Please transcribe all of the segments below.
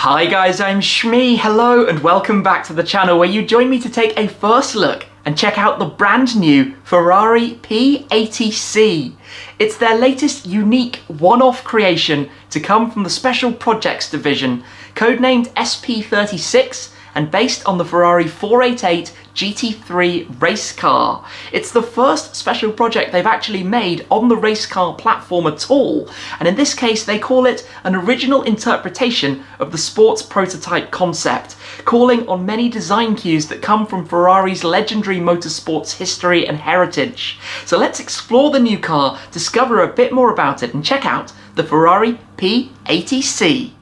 Hi guys, I'm Shmee. Hello and welcome back to the channel where you join me to take a first look and check out the brand new Ferrari P80C. It's their latest unique one-off creation to come from the Special Projects division, codenamed SP36 and based on the Ferrari 488 GT3 race car. It's the first special project they've actually made on the race car platform at all, and in this case they call it an original interpretation of the sports prototype concept, calling on many design cues that come from Ferrari's legendary motorsports history and heritage. So let's explore the new car, discover a bit more about it, and check out the Ferrari P80C.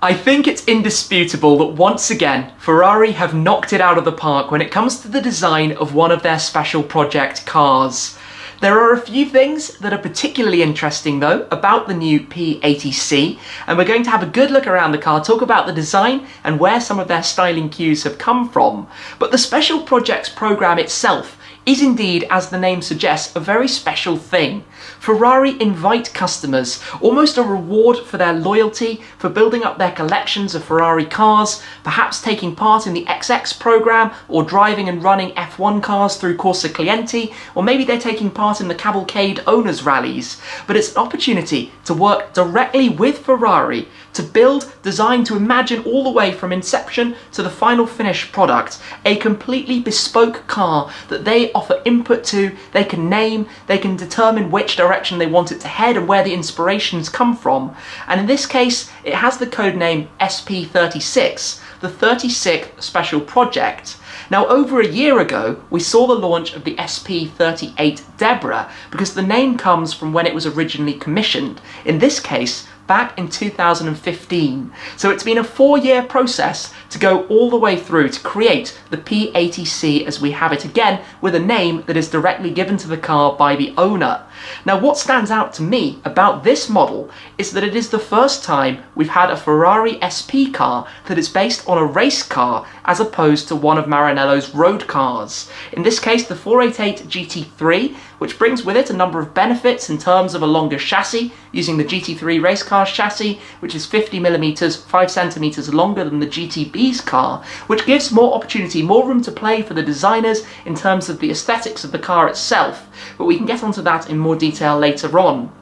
I think it's indisputable that once again, Ferrari have knocked it out of the park when it comes to the design of one of their special project cars. There are a few things that are particularly interesting though about the new P80C, and we're going to have a good look around the car, talk about the design and where some of their styling cues have come from. But the special projects program itself is indeed, as the name suggests, a very special thing. Ferrari invite customers, almost a reward for their loyalty, for building up their collections of Ferrari cars, perhaps taking part in the XX program, or driving and running F1 cars through Corsa Clienti, or maybe they're taking part in the Cavalcade owners rallies. But it's an opportunity to work directly with Ferrari, to build, design, to imagine all the way from inception to the final finished product, a completely bespoke car that they offer input to, they can name, they can determine which direction they want it to head and where the inspirations come from. And in this case, it has the code name SP36, the 36th special project. Now, over a year ago, we saw the launch of the SP38 Deborah because the name comes from when it was originally commissioned. In this case, back in 2015. So it's been a 4-year process to go all the way through to create the P80C as we have it, again with a name that is directly given to the car by the owner. Now, what stands out to me about this model is that it is the first time we've had a Ferrari SP car that is based on a race car as opposed to one of Maranello's road cars. In this case, the 488 GT3, which brings with it a number of benefits in terms of a longer chassis, using the GT3 race car chassis, which is 50mm, 5 centimeters longer than the GTB's car, which gives more opportunity, more room to play for the designers in terms of the aesthetics of the car itself. But we can get onto that in more detail later on.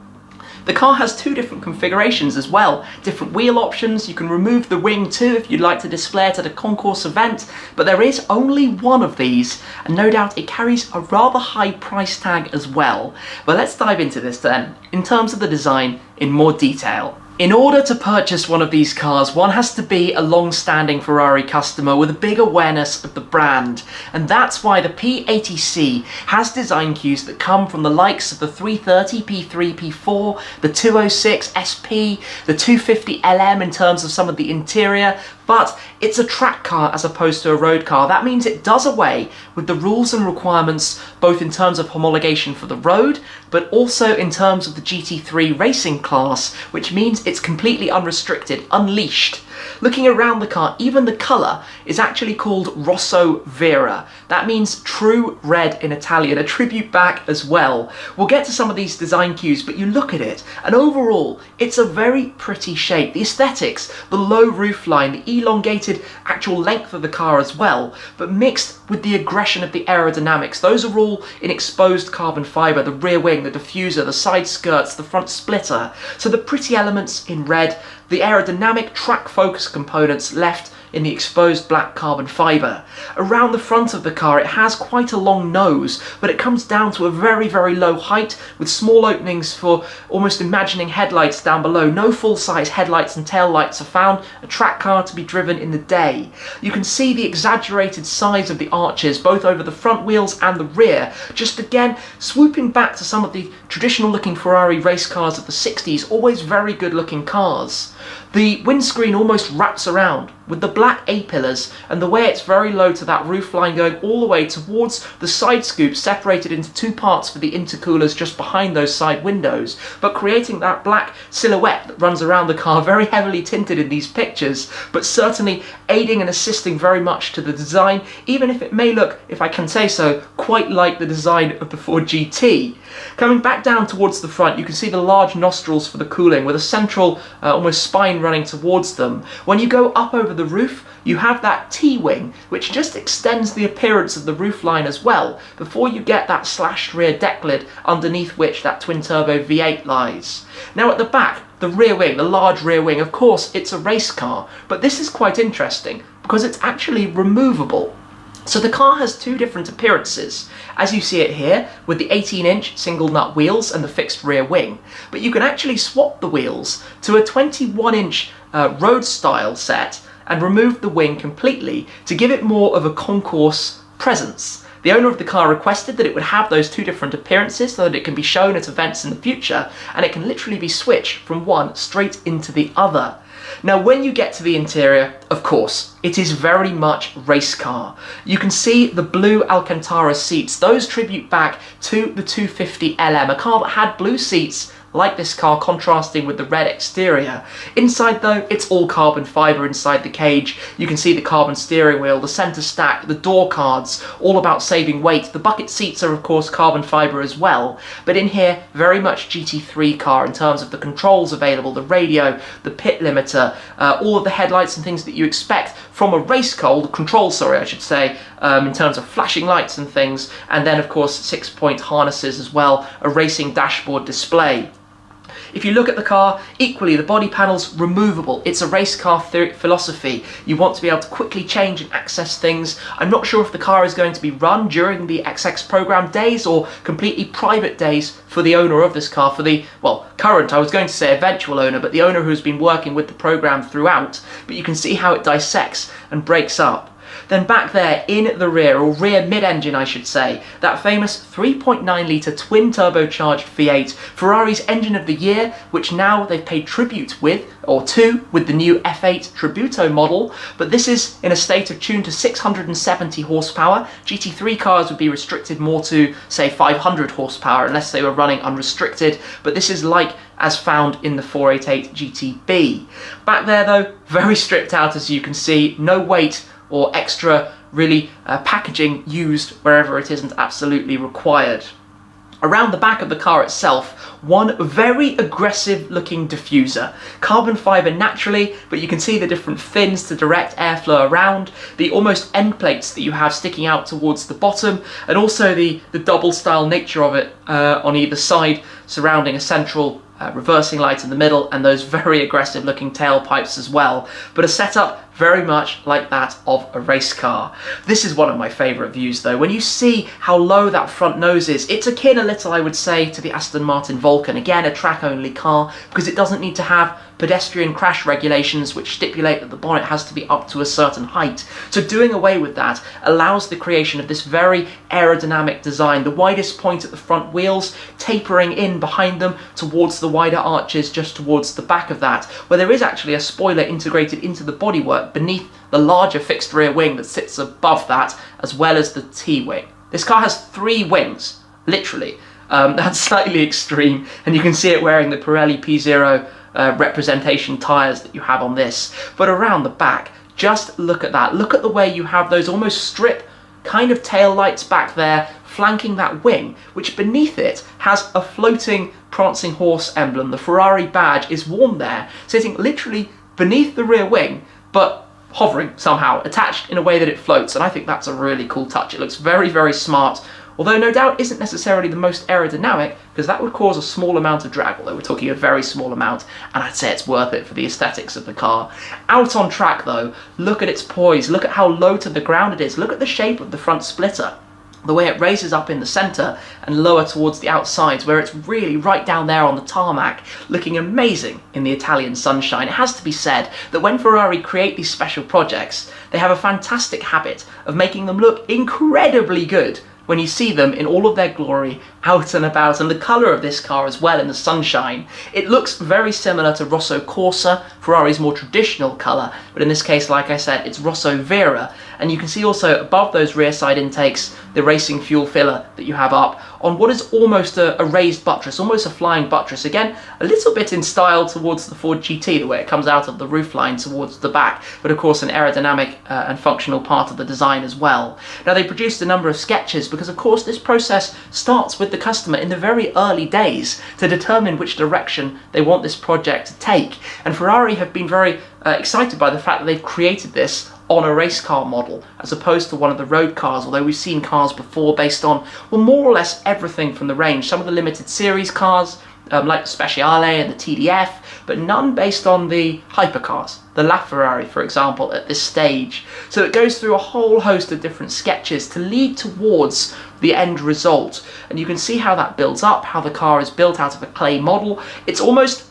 The car has 2 different configurations as well, different wheel options. You can remove the wing too if you'd like to display it at a concours event, but there is only one of these, and no doubt it carries a rather high price tag as well. But let's dive into this then, in terms of the design in more detail. In order to purchase one of these cars, one has to be a long-standing Ferrari customer with a big awareness of the brand, and that's why the P80C has design cues that come from the likes of the 330 P3, P4, the 206 SP, the 250 LM in terms of some of the interior, but it's a track car as opposed to a road car. That means it does away with the rules and requirements both in terms of homologation for the road, but also in terms of the GT3 racing class, which means it's completely unrestricted, unleashed. Looking around the car, even the colour is actually called Rosso Vera. That means true red in Italian, a tribute back as well. We'll get to some of these design cues, but you look at it, and overall, it's a very pretty shape. The aesthetics, the low roofline, the elongated actual length of the car as well, but mixed with the aggression of the aerodynamics. Those are all in exposed carbon fibre, the rear wing, the diffuser, the side skirts, the front splitter. So the pretty elements in red, the aerodynamic track focus components left in the exposed black carbon fibre. Around the front of the car it has quite a long nose, but it comes down to a very, very low height with small openings for almost imagining headlights down below. No full-size headlights and tail lights are found, a track car to be driven in the day. You can see the exaggerated size of the arches both over the front wheels and the rear, just again swooping back to some of the traditional looking Ferrari race cars of the 60s, always very good looking cars. The windscreen almost wraps around with the black A-pillars and the way it's very low to that roofline going all the way towards the side scoop, separated into two parts for the intercoolers just behind those side windows, but creating that black silhouette that runs around the car, very heavily tinted in these pictures, but certainly aiding and assisting very much to the design, even if it may look, if I can say so, quite like the design of the Ford GT. Coming back down towards the front, you can see the large nostrils for the cooling with a central almost spine running towards them. When you go up over the roof, you have that T-wing, which just extends the appearance of the roofline as well, before you get that slashed rear deck lid underneath which that twin-turbo V8 lies. Now at the back, the rear wing, the large rear wing, of course it's a race car, but this is quite interesting because it's actually removable. So the car has two different appearances, as you see it here, with the 18-inch single nut wheels and the fixed rear wing. But you can actually swap the wheels to a 21-inch road style set and remove the wing completely to give it more of a concours presence. The owner of the car requested that it would have those two different appearances so that it can be shown at events in the future, and it can literally be switched from one straight into the other. Now when you get to the interior, of course, it is very much race car. You can see the blue Alcantara seats. Those tribute back to the 250 LM, a car that had blue seats like this car, contrasting with the red exterior. Inside though, it's all carbon fibre inside the cage. You can see the carbon steering wheel, the centre stack, the door cards, all about saving weight. The bucket seats are of course carbon fibre as well, but in here, very much GT3 car in terms of the controls available, the radio, the pit limiter, all of the headlights and things that you expect from a race car, the controls, sorry, I should say, in terms of flashing lights and things, and then of course 6-point harnesses as well, a racing dashboard display. If you look at the car, equally the body panel's removable. It's a race car philosophy. You want to be able to quickly change and access things. I'm not sure if the car is going to be run during the XX program days or completely private days for the owner of this car, for the, well, current, I was going to say eventual owner, but the owner who's been working with the program throughout. But you can see how it dissects and breaks up. Then back there in the rear, or rear mid-engine I should say, that famous 3.9 litre twin turbocharged V8, Ferrari's engine of the year, which now they've paid tribute with, or to, with the new F8 Tributo model, but this is in a state of tune to 670 horsepower. GT3 cars would be restricted more to, say, 500 horsepower unless they were running unrestricted, but this is like as found in the 488 GTB. Back there though, very stripped out as you can see, no weight or extra really packaging used wherever it isn't absolutely required. Around the back of the car itself, one very aggressive looking diffuser. Carbon fibre naturally, but you can see the different fins to direct airflow around, the almost end plates that you have sticking out towards the bottom, and also the double style nature of it on either side, surrounding a central reversing light in the middle, and those very aggressive looking tailpipes as well, but a setup very much like that of a race car. This is one of my favourite views though. When you see how low that front nose is, it's akin a little, I would say, to the Aston Martin Vulcan. Again, a track-only car, because it doesn't need to have pedestrian crash regulations which stipulate that the bonnet has to be up to a certain height. So doing away with that allows the creation of this very aerodynamic design, the widest point at the front wheels, tapering in behind them towards the wider arches just towards the back of that, where there is actually a spoiler integrated into the bodywork beneath the larger fixed rear wing that sits above that, as well as the T-wing. This car has 3 wings, literally. That's slightly extreme, and you can see it wearing the Pirelli P80 representation tyres that you have on this. But around the back, just look at that. Look at the way you have those almost strip kind of tail lights back there flanking that wing, which beneath it has a floating prancing horse emblem. The Ferrari badge is worn there, sitting literally beneath the rear wing, but hovering somehow, attached in a way that it floats, and I think that's a really cool touch. It looks very, very smart, although no doubt isn't necessarily the most aerodynamic, because that would cause a small amount of drag, although we're talking a very small amount, and I'd say it's worth it for the aesthetics of the car. Out on track though, look at its poise, look at how low to the ground it is, look at the shape of the front splitter, the way it raises up in the centre and lower towards the outsides, where it's really right down there on the tarmac, looking amazing in the Italian sunshine. It has to be said that when Ferrari create these special projects, they have a fantastic habit of making them look incredibly good when you see them in all of their glory out and about, and the colour of this car as well in the sunshine. It looks very similar to Rosso Corsa, Ferrari's more traditional colour, but in this case, like I said, it's Rosso Vera. And you can see also above those rear side intakes the racing fuel filler that you have up on what is almost a raised buttress, almost a flying buttress. Again, a little bit in style towards the Ford GT, the way it comes out of the roofline towards the back, but of course an aerodynamic and functional part of the design as well. Now, they produced a number of sketches because of course this process starts with the customer in the very early days to determine which direction they want this project to take. And Ferrari have been very excited by the fact that they've created this on a race car model as opposed to one of the road cars, although we've seen cars before based on, well, more or less everything from the range. Some of the limited series cars like the Speciale and the TDF, but none based on the hypercars, the LaFerrari for example, at this stage. So it goes through a whole host of different sketches to lead towards the end result, and you can see how that builds up, how the car is built out of a clay model. It's almost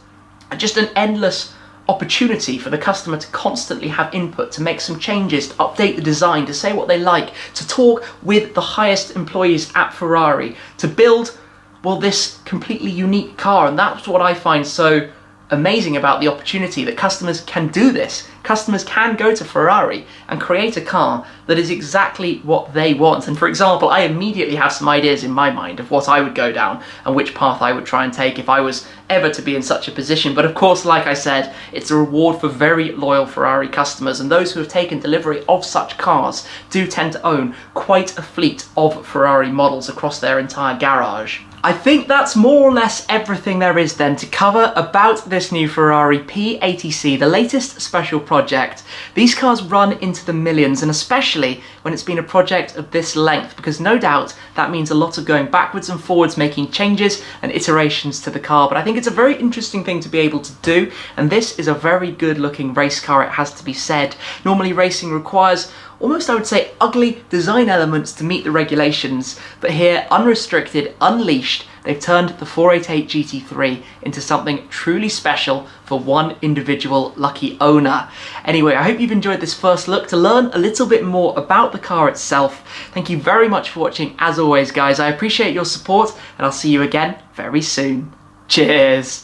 just an endless opportunity for the customer to constantly have input, to make some changes, to update the design, to say what they like, to talk with the highest employees at Ferrari, to build, well, this completely unique car. And that's what I find so amazing about the opportunity, that customers can do this. Customers can go to Ferrari and create a car that is exactly what they want. And for example, I immediately have some ideas in my mind of what I would go down and which path I would try and take if I was ever to be in such a position. But of course, like I said, it's a reward for very loyal Ferrari customers, and those who have taken delivery of such cars do tend to own quite a fleet of Ferrari models across their entire garage. I think that's more or less everything there is then to cover about this new Ferrari P80C, the latest special project. These cars run into the millions, and especially when it's been a project of this length, because no doubt that means a lot of going backwards and forwards, making changes and iterations to the car. But I think it's a very interesting thing to be able to do, and this is a very good looking race car, it has to be said. Normally racing requires almost, I would say, ugly design elements to meet the regulations, but here, unrestricted, unleashed, they've turned the 488 GT3 into something truly special for one individual lucky owner. Anyway, I hope you've enjoyed this first look to learn a little bit more about the car itself. Thank you very much for watching as always, guys. I appreciate your support, and I'll see you again very soon. Cheers!